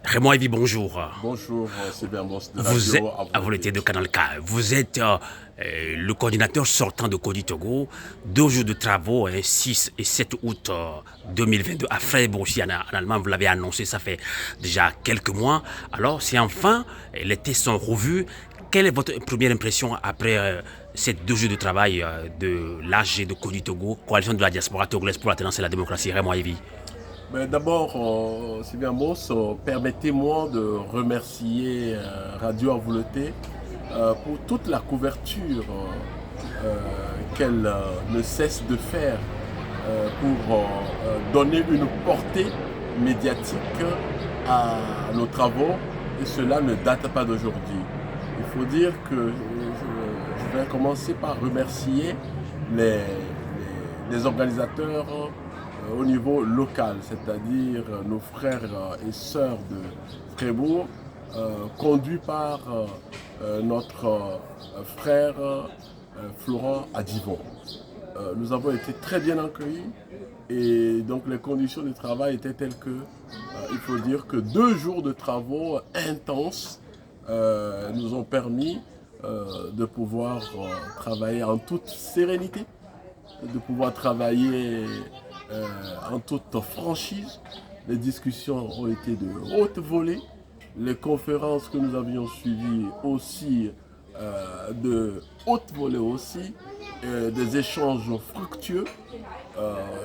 Raymond Evie, bonjour. Bonjour, c'est bien bon de Vous êtes radio à volonté de Canal K. Vous êtes le coordinateur sortant de Codi Togo. 2 jours de travaux, 6 et 7 août 2022 à Freiburg, aussi en Allemagne. Vous l'avez annoncé, ça fait déjà quelques mois. Alors, si enfin les tests sont revus, quelle est votre première impression après ces 2 jours de travail de l'AG de Codi Togo, coalition de la diaspora togolaise pour l'alternance et la démocratie? Raymond Evie. Mais d'abord, Sylvain Boss, permettez-moi de remercier Radio Avouleté pour toute la couverture qu'elle ne cesse de faire pour donner une portée médiatique à nos travaux, et cela ne date pas d'aujourd'hui. Il faut dire que je vais commencer par remercier les, les organisateurs au niveau local, c'est-à-dire nos frères et sœurs de Fribourg, conduits par notre frère Florent Adivon. Nous avons été très bien accueillis et donc les conditions de travail étaient telles que, il faut dire que 2 jours de travaux intenses nous ont permis de pouvoir travailler en toute sérénité, de pouvoir travailler en toute franchise. Les discussions ont été de haute volée. Les conférences que nous avions suivies aussi de haute volée aussi. Des échanges fructueux.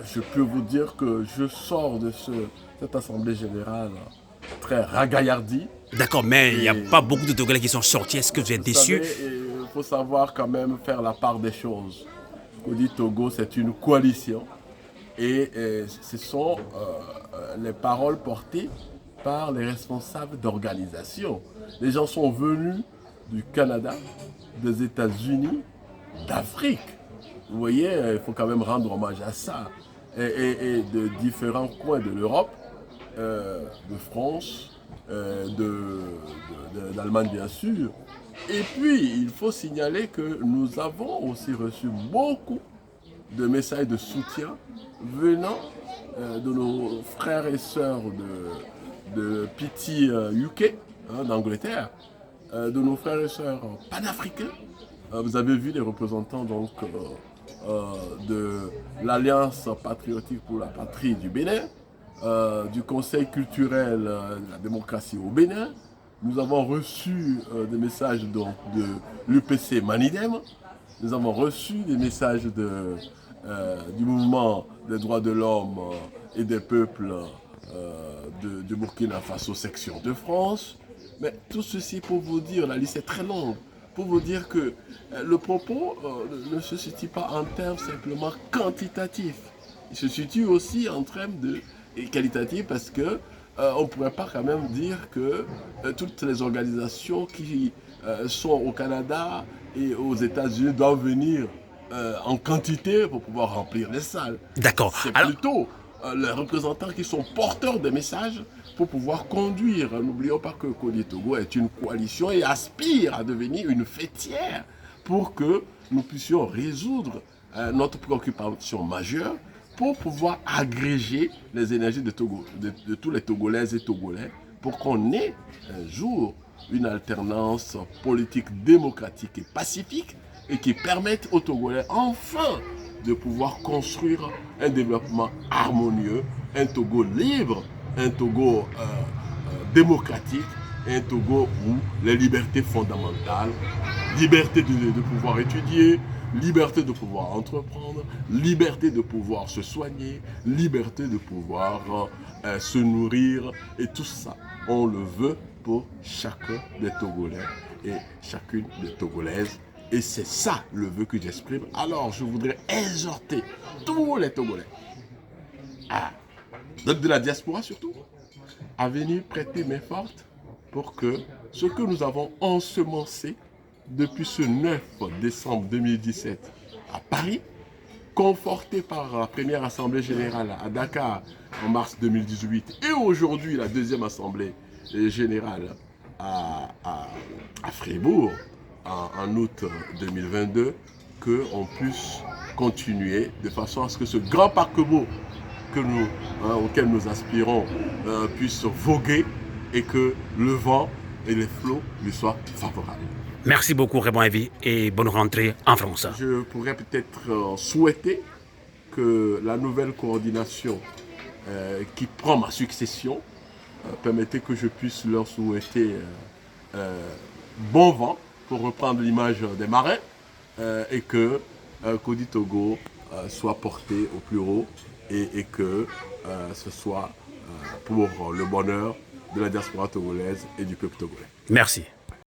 Je peux vous dire que je sors de cette assemblée générale très ragaillardie. D'accord, mais il n'y a pas beaucoup de Togolais qui sont sortis. Est-ce que vous êtes déçu? Il faut savoir quand même faire la part des choses. Codi Togo, c'est une coalition. Et ce sont les paroles portées par les responsables d'organisation. Les gens sont venus du Canada, des États-Unis, d'Afrique. Vous voyez, il faut quand même rendre hommage à ça. Et de différents coins de l'Europe, de France, d'Allemagne bien sûr. Et puis, il faut signaler que nous avons aussi reçu beaucoup de messages de soutien venant de nos frères et sœurs de Pity UK, d'Angleterre, de nos frères et sœurs panafricains. Vous avez vu les représentants donc, de l'Alliance patriotique pour la patrie du Bénin, du Conseil culturel de la démocratie au Bénin. Nous avons reçu des messages donc, de l'UPC Manidem. Nous avons reçu des messages du mouvement des droits de l'homme et des peuples de Burkina Faso, section de France. Mais tout ceci pour vous dire, la liste est très longue, pour vous dire que le propos ne se situe pas en termes simplement quantitatifs. Il se situe aussi en termes qualitatifs parce que on ne pourrait pas quand même dire que toutes les organisations qui sont au Canada et aux États-Unis doivent venir en quantité pour pouvoir remplir les salles. D'accord. C'est plutôt les représentants qui sont porteurs des messages pour pouvoir conduire. N'oublions pas que Codi Togo est une coalition et aspire à devenir une fêtière pour que nous puissions résoudre notre préoccupation majeure pour pouvoir agréger les énergies de tous les Togolaises et Togolais pour qu'on ait un jour une alternance politique démocratique et pacifique et qui permette aux Togolais enfin de pouvoir construire un développement harmonieux, un Togo libre, un Togo démocratique, un Togo où les libertés fondamentales, liberté de pouvoir étudier, liberté de pouvoir entreprendre, liberté de pouvoir se soigner, liberté de pouvoir se nourrir, et tout ça, on le veut pour chacun des Togolais et chacune des Togolaises. Et c'est ça le vœu que j'exprime. Alors je voudrais exhorter tous les Togolais, de la diaspora surtout, à venir prêter main forte pour que ce que nous avons ensemencé depuis ce 9 décembre 2017 à Paris, conforté par la première assemblée générale à Dakar en mars 2018 et aujourd'hui la deuxième assemblée générale à Fribourg en août 2022, qu'on puisse continuer de façon à ce que ce grand paquebot auquel nous aspirons puisse voguer et que le vent et les flots lui soient favorables. Merci beaucoup Raymond Evie et bonne rentrée en France. Je pourrais peut-être souhaiter que la nouvelle coordination qui prend ma succession permettait que je puisse leur souhaiter bon vent, pour reprendre l'image des marins, et que Kodi Togo soit porté au plus haut et que ce soit pour le bonheur de la diaspora togolaise et du peuple togolais. Merci.